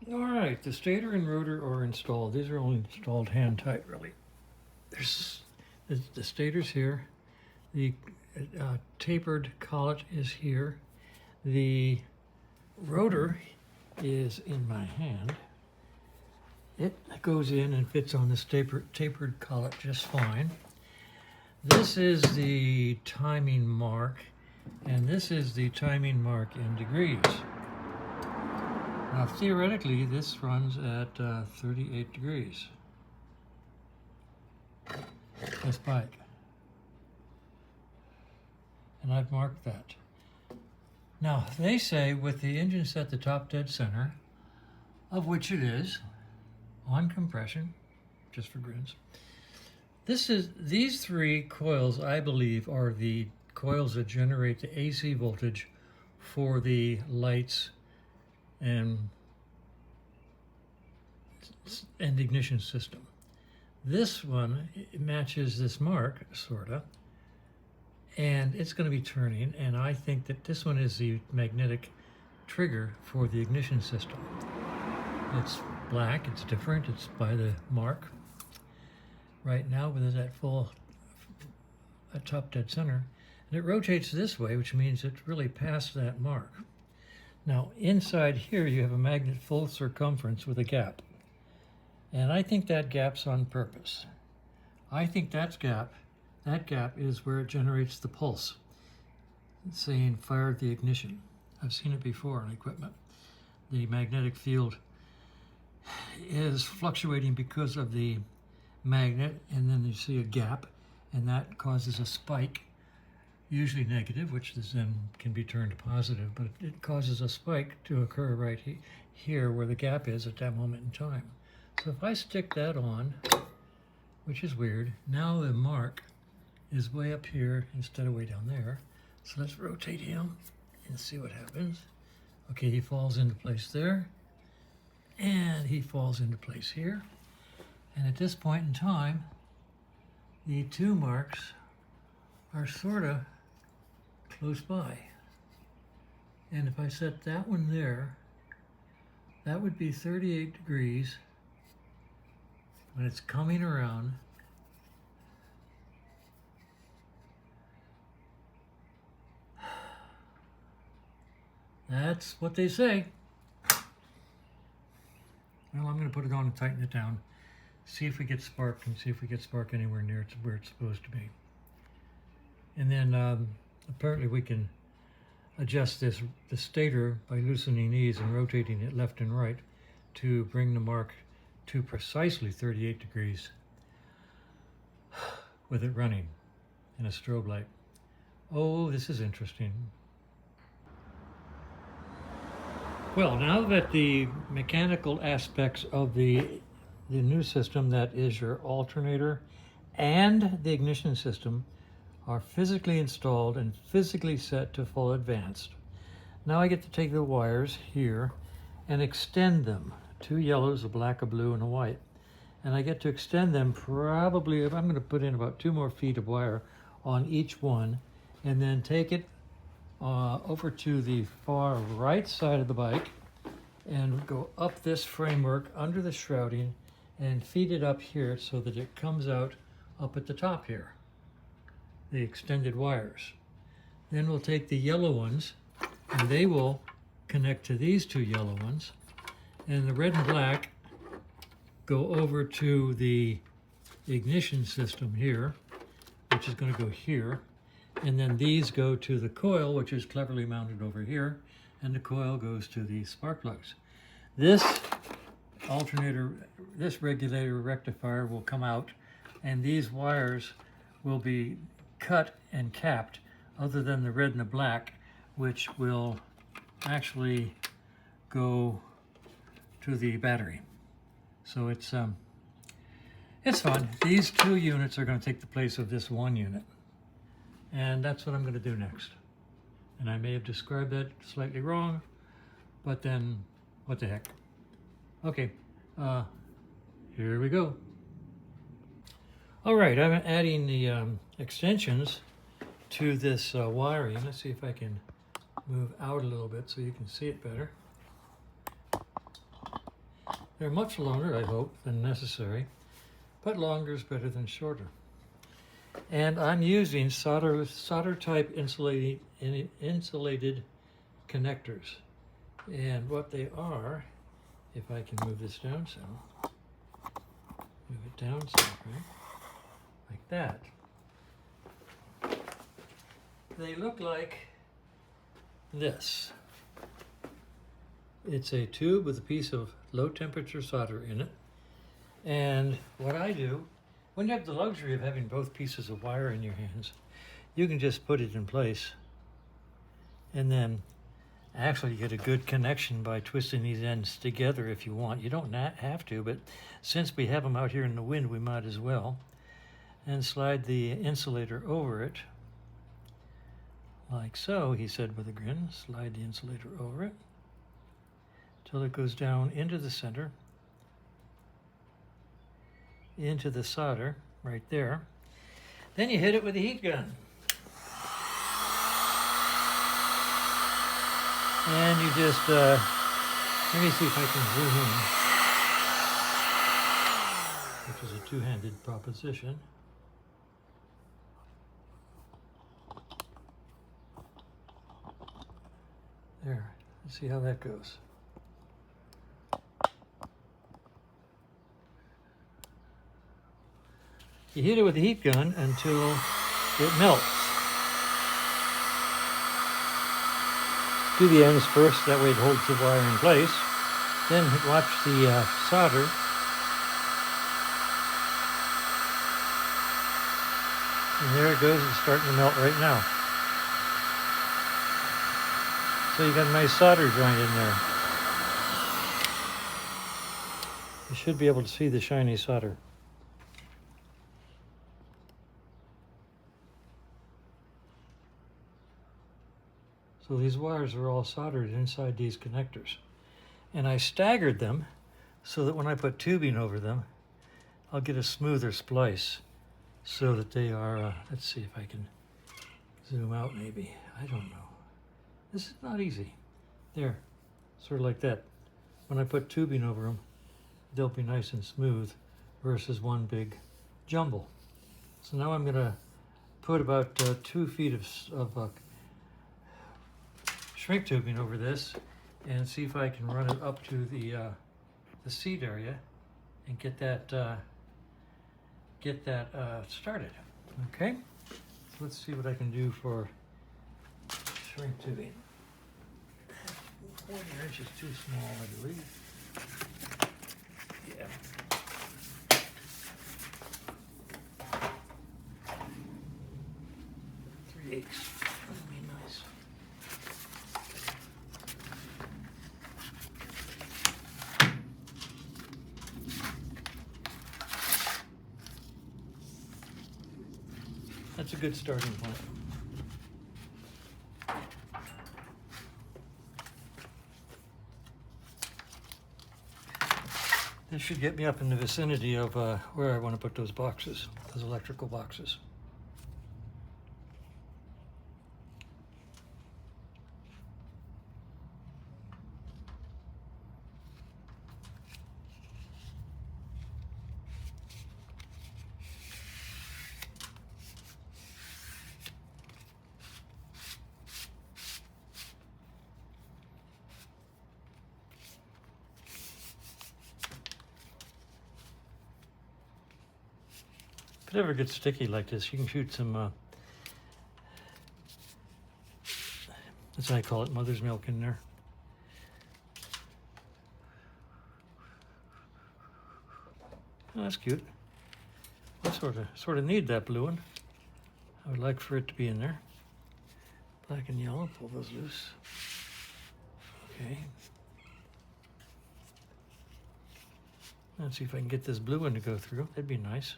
All right, the stator and rotor are installed. These are only installed hand tight, really. There's the stator's here. The tapered collet is here. The rotor is in my hand. It goes in and fits on this tapered collet just fine. This is the timing mark, and this is the timing mark in degrees. Now, theoretically, this runs at 38 degrees. This bike. And I've marked that. Now, they say with the engine set the top dead center, of which it is, on compression, just for grins. These three coils, I believe, are the coils that generate the AC voltage for the lights and ignition system. This one matches this mark, sorta, and it's going to be turning, and I think that this one is the magnetic trigger for the ignition system. It's black, it's different, it's by the mark. Right now, with that full top dead center, and it rotates this way, which means it's really past that mark. Now, inside here, you have a magnet full circumference with a gap. And I think that gap's on purpose. I think that gap is where it generates the pulse, saying fire the ignition. I've seen it before on equipment. The magnetic field is fluctuating because of the magnet, and then you see a gap, and that causes a spike, usually negative, which then can be turned positive, but it causes a spike to occur right here where the gap is at that moment in time. So if I stick that on, which is weird, now the mark is way up here instead of way down there. So let's rotate him and see what happens. Okay, he falls into place there, and he falls into place here. And at this point in time, the two marks are sort of close by. And if I set that one there, that would be 38 degrees when it's coming around. That's what they say. Well, I'm going to put it on and tighten it down. See if we get spark, and see if we get spark anywhere near to where it's supposed to be. And then apparently we can adjust the stator by loosening these and rotating it left and right to bring the mark to precisely 38 degrees with it running in a strobe light. Oh, this is interesting. Well, now that the mechanical aspects of the new system, that is your alternator and the ignition system, are physically installed and physically set to full advanced. Now I get to take the wires here and extend them. Two yellows, a black, a blue, and a white. And I get to extend them probably, I'm going to put in about 2 more feet of wire on each one, and then take it over to the far right side of the bike and go up this framework under the shrouding and feed it up here so that it comes out up at the top here, the extended wires. Then we'll take the yellow ones, and they will connect to these 2 yellow ones, and the red and black go over to the ignition system here, which is going to go here, and then these go to the coil, which is cleverly mounted over here, and the coil goes to the spark plugs. This alternator, this regulator rectifier will come out, and these wires will be cut and capped, other than the red and the black, which will actually go to the battery. So it's fun. These 2 units are going to take the place of this 1 unit. And that's what I'm going to do next. And I may have described that slightly wrong, but then what the heck. Okay, here we go. All right, I'm adding the extensions to this wiring. Let's see if I can move out a little bit so you can see it better. They're much longer, I hope, than necessary, but longer is better than shorter. And I'm using solder type insulated connectors. And what they are, if I can move this down some, move it down some, right? Like that. They look like this. It's a tube with a piece of low temperature solder in it. And what I do, when you have the luxury of having both pieces of wire in your hands, you can just put it in place and then actually get a good connection by twisting these ends together if you want. You don't have to, but since we have them out here in the wind, we might as well. And slide the insulator over it, like so, he said with a grin. Slide the insulator over it till it goes down into the center, into the solder right there. Then you hit it with a heat gun. And you just, let me see if I can zoom in, which is a two-handed proposition. There, let's see how that goes. You heat it with the heat gun until it melts. Do the ends first, that way it holds the wire in place. Then watch the solder. And there it goes, it's starting to melt right now. So you got a nice solder joint in there. You should be able to see the shiny solder. So these wires are all soldered inside these connectors. And I staggered them so that when I put tubing over them, I'll get a smoother splice so that they are, let's see if I can zoom out maybe. I don't know. This is not easy. There, sort of like that. When I put tubing over them, they'll be nice and smooth versus one big jumble. So now I'm gonna put about 2 feet of shrink tubing over this and see if I can run it up to the seat area and get that started. Okay, so let's see what I can do for shrink tubing. 40 inches too small, I believe. Yeah. Three-eighths. That'd be nice. That's a good starting point. This should get me up in the vicinity of where I want to put those boxes, those electrical boxes. If it ever gets sticky like this, you can shoot some, that's what I call it, mother's milk in there. Oh, that's cute. I sort of need that blue one. I would like for it to be in there. Black and yellow, pull those loose. Okay. Let's see if I can get this blue one to go through. That'd be nice.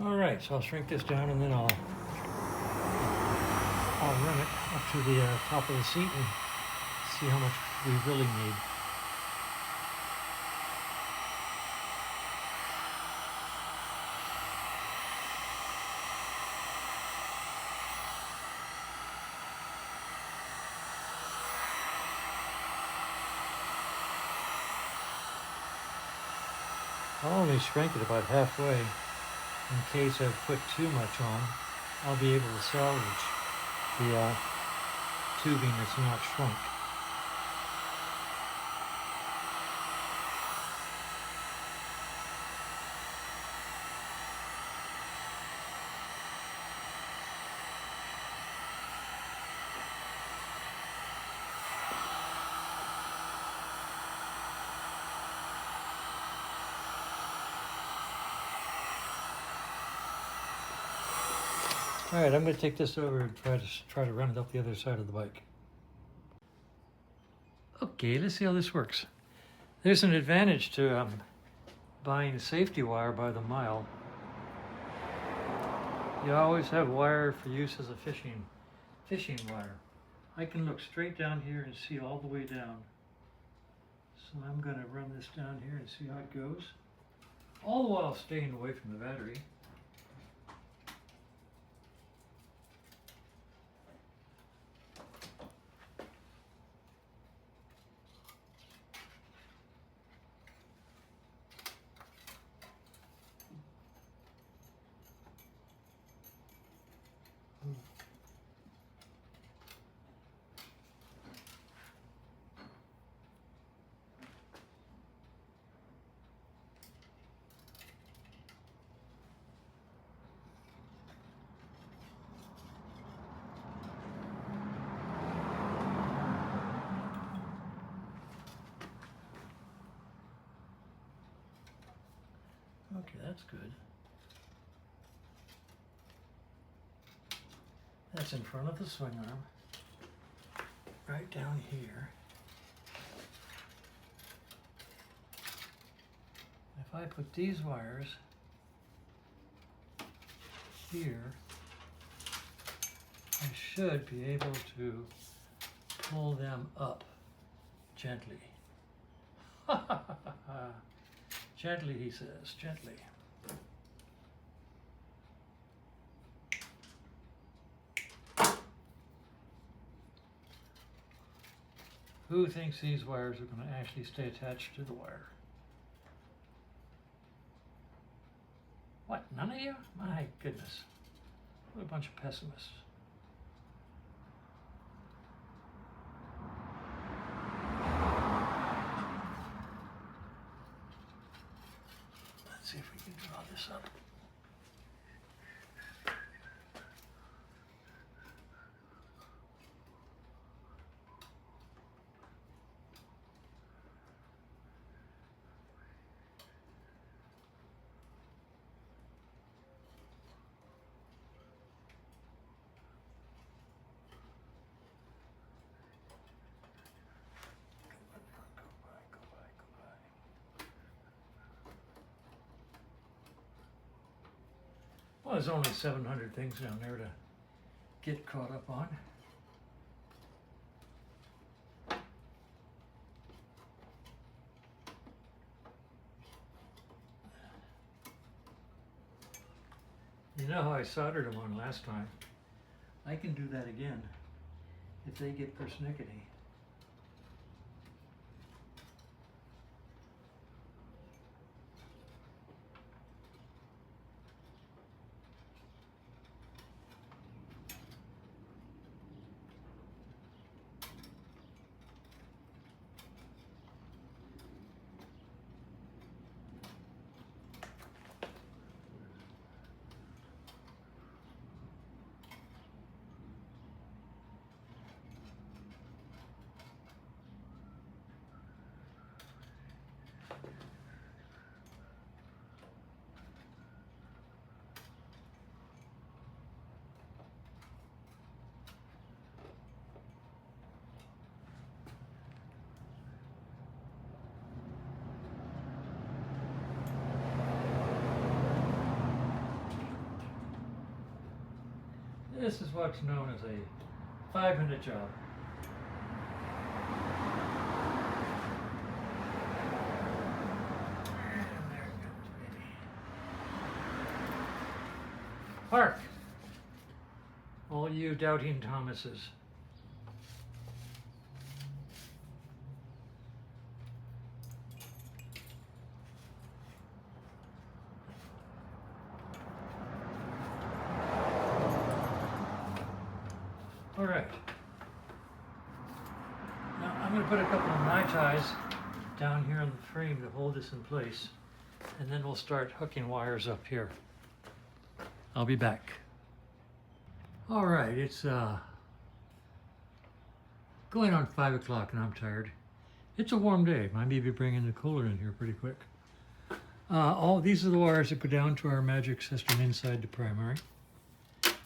All right, so I'll shrink this down and then I'll run it up to the top of the seat and see how much we really need. I'll only shrink it about halfway in case I've put too much on. I'll be able to salvage the tubing that's not shrunk. All right, I'm going to take this over and try to run it up the other side of the bike. Okay, let's see how this works. There's an advantage to buying safety wire by the mile. You always have wire for use as a fishing wire. I can look straight down here and see all the way down. So I'm going to run this down here and see how it goes, all the while staying away from the battery. Okay, that's good. That's in front of the swing arm, right down here. If I put these wires here, I should be able to pull them up gently. Gently, he says, gently. Who thinks these wires are going to actually stay attached to the wire? What, none of you? My goodness. What a bunch of pessimists. Let's see if we can draw this up. Well, there's only 700 things down there to get caught up on. You know how I soldered them on last time? I can do that again if they get persnickety. This is what's known as a 5-minute job. And there it goes, baby. Park! All you doubting Thomases. All right. Now I'm going to put a couple of my ties down here on the frame to hold this in place, and then we'll start hooking wires up here. I'll be back. All right, it's going on 5 o'clock and I'm tired. It's a warm day. Might be bringing the cooler in here pretty quick. All these are the wires that go down to our magic system inside the primary.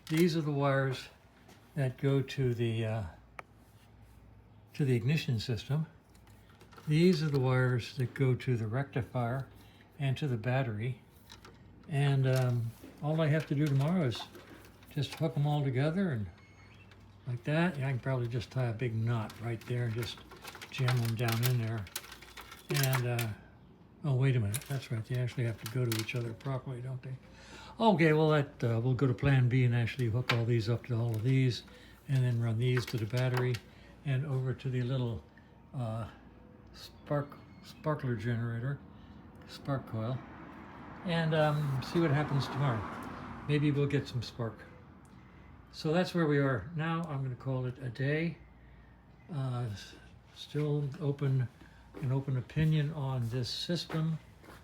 These are the wires that go to the ignition system. These are the wires that go to the rectifier and to the battery. And all I have to do tomorrow is just hook them all together and like that. I can probably just tie a big knot right there and just jam them down in there. And oh, wait a minute, that's right, they actually have to go to each other properly, don't they? Okay, well we'll go to plan B and actually hook all these up to all of these, and then run these to the battery and over to the little sparkler generator, spark coil, and see what happens tomorrow. Maybe we'll get some spark. So that's where we are now. I'm going to call it a day. Still an open opinion on this system.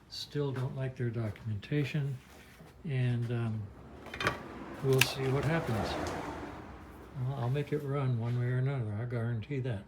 Still don't like their documentation, and we'll see what happens. I'll make it run one way or another, I guarantee that.